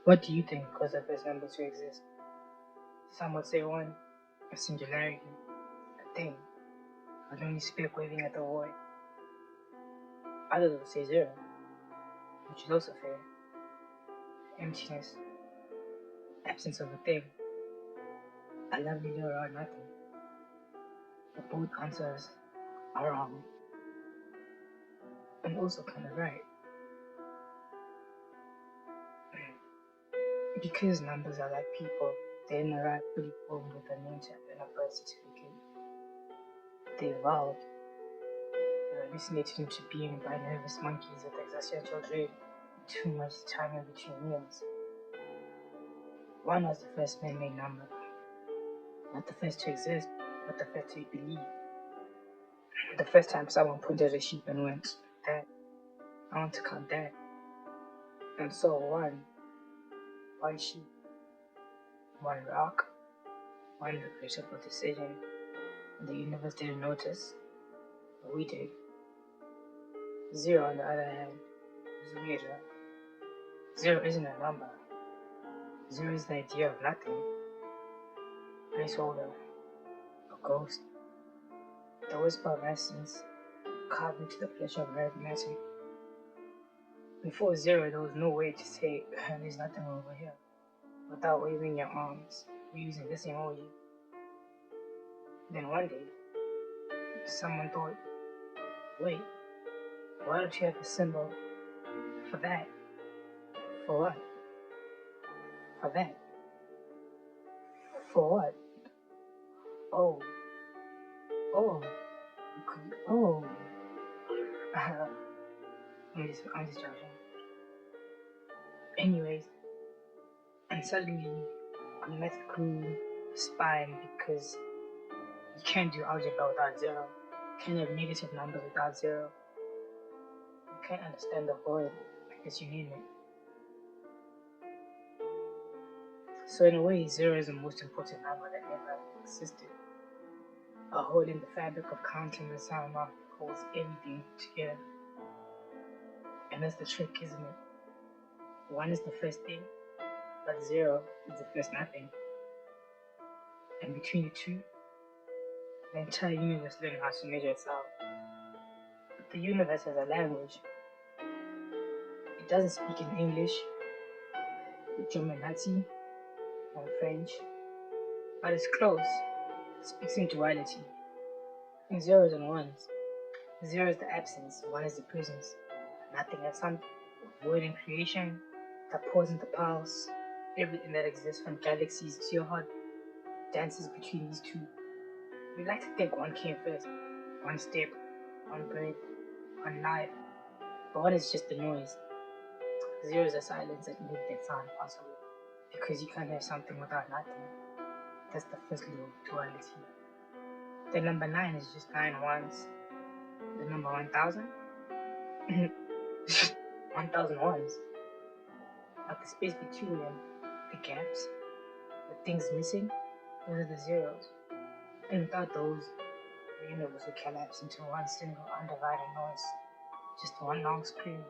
What do you think caused the first number to exist? Some would say one, a singularity, a thing, a lonely speck waving at the void. Others would say zero, which is also fair. Emptiness, absence of a thing, a lovely little or nothing. But both answers are wrong, and also kind of right. Because numbers are like people, they didn't arrive fully formed with a name tag and a birth certificate. They evolved. They were hallucinated into being by nervous monkeys with existential dread, too much time in between meals. One was the first man-made number. Not the first to exist, but the first to believe. The first time someone pointed at a sheep and went, "That, I want to count that." And so one sheep, one rock, one regrettable decision. The universe didn't notice, but we did. Zero, on the other hand, is weirder. Zero isn't a number. Zero is the idea of nothing. Placeholder, a ghost, the whisper of essence, carved into the flesh of arithmetic. Before zero, there was no way to say, "There's nothing over here," without waving your arms or using this emoji. Then one day, someone thought, "Wait, why don't you have a symbol for that?" For what? For that? For what? Oh, oh, oh. I'm just joking. Anyways, and suddenly, math grew spine because you can't do algebra without zero. You can't have negative numbers without zero. You can't understand the void unless you name it. So in a way, zero is the most important number that ever existed. A hole in the fabric of counting the sound that holds everything together. And that's the trick, isn't it? One is the first thing, but zero is the first nothing. And between the two, the entire universe learned how to measure itself. But the universe has a language. It doesn't speak in English, German Nazi, or French, but it's close. It speaks in duality, in zeros and ones. Zero is the absence, one is the presence. Nothing and something, void in creation, the pause and the pulse, everything that exists from galaxies to your heart dances between these two. We like to think one came first, one step, one breath, one life, but one is just the noise. Zero is a silence that makes that sound possible, because you can't have something without nothing. That's the first law of duality. The number 9 is just 9 ones. The number 1000? 1000 ones. But the space between them, the gaps, the things missing, those are the zeros. And without those, the universe would collapse into one single undivided noise. Just one long scream.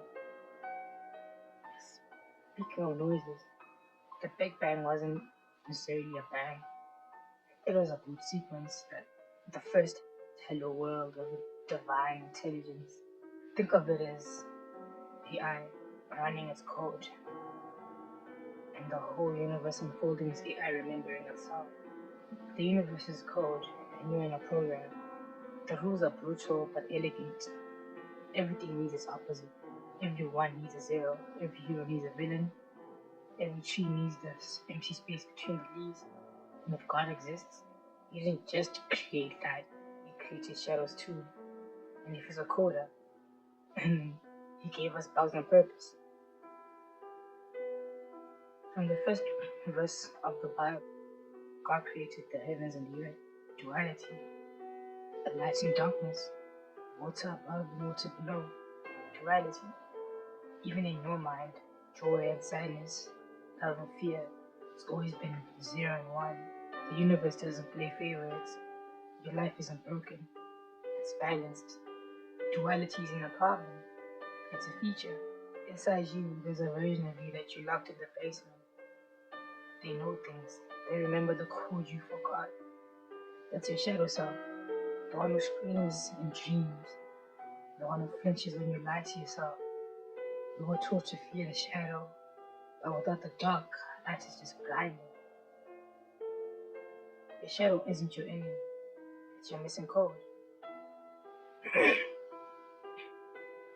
Speaking of noises, the Big Bang wasn't necessarily a bang. It was a boot sequence, the first hello world of divine intelligence. Think of it as AI running its code, and the whole universe unfolding as AI remembering itself. The universe is code, and you're in a program. The rules are brutal but elegant. Everything needs its opposite. Every one needs a zero. Every hero needs a villain. Every tree needs this empty space between the leaves. And if God exists, he didn't just create light, he created shadows too. And if he's a coder, he gave us bugs on purpose. From the first verse of the Bible, God created the heavens and the earth, duality, the light and darkness, water above and water below, duality. Even in your mind, joy and sadness, love and fear, it's always been 0 and 1. The universe doesn't play favorites. Your life isn't broken. It's balanced. Duality isn't a problem. It's a feature. Inside you, there's a version of you that you locked in the basement, They know things. They remember the code you forgot. That's your shadow self. The one who screams in dreams. The one who flinches when you lie to yourself. You were taught to fear the shadow, but without the dark, light is just blinding. Your shadow isn't your enemy. It's your missing code.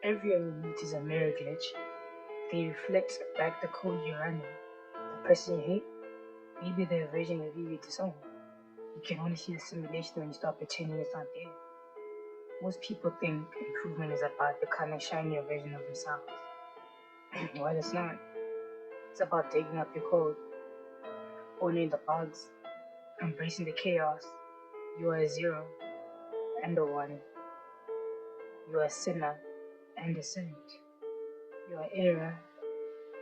Every other meet is a mirror glitch. They reflect back the code you're running. The person you hate, maybe the version of you disown. You can only see the simulation when you start pretending it's not there. Most people think improvement is about becoming a shinier version of themselves. Well, it's not. It's about digging up your code, owning the bugs, embracing the chaos. You are a zero and a one. You are a sinner and a saint. You are error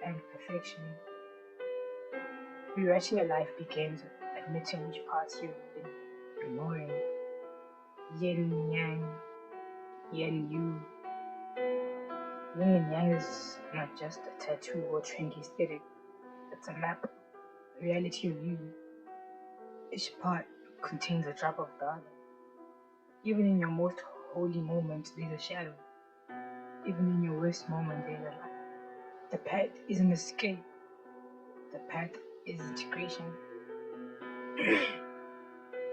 and perfection. Rewriting your life begins with admitting which parts you've been ignoring. Yin, yang, yin, you. Yin and yang is not just a tattoo or trendy aesthetic. It's a map, a reality of you. Each part contains a drop of the other. Even in your most holy moment, there's a shadow. Even in your worst moment, there's a light. The path isn't escape. The path is integration.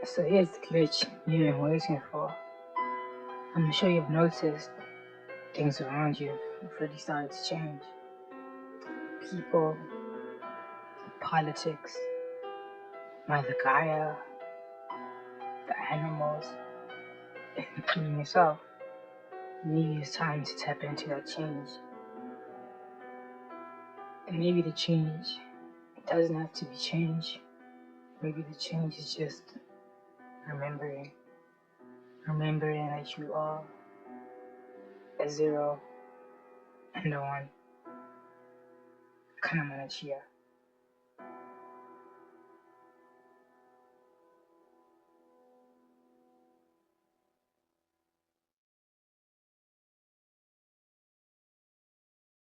So here's the glitch you've been waiting for. I'm sure you've noticed things around you have really started to change. People, politics, Mother Gaia, the animals, including yourself. Maybe it's time to tap into that change. And maybe the change doesn't have to be change. Maybe the change is just remembering that you are a zero and a one. Kana mana chia.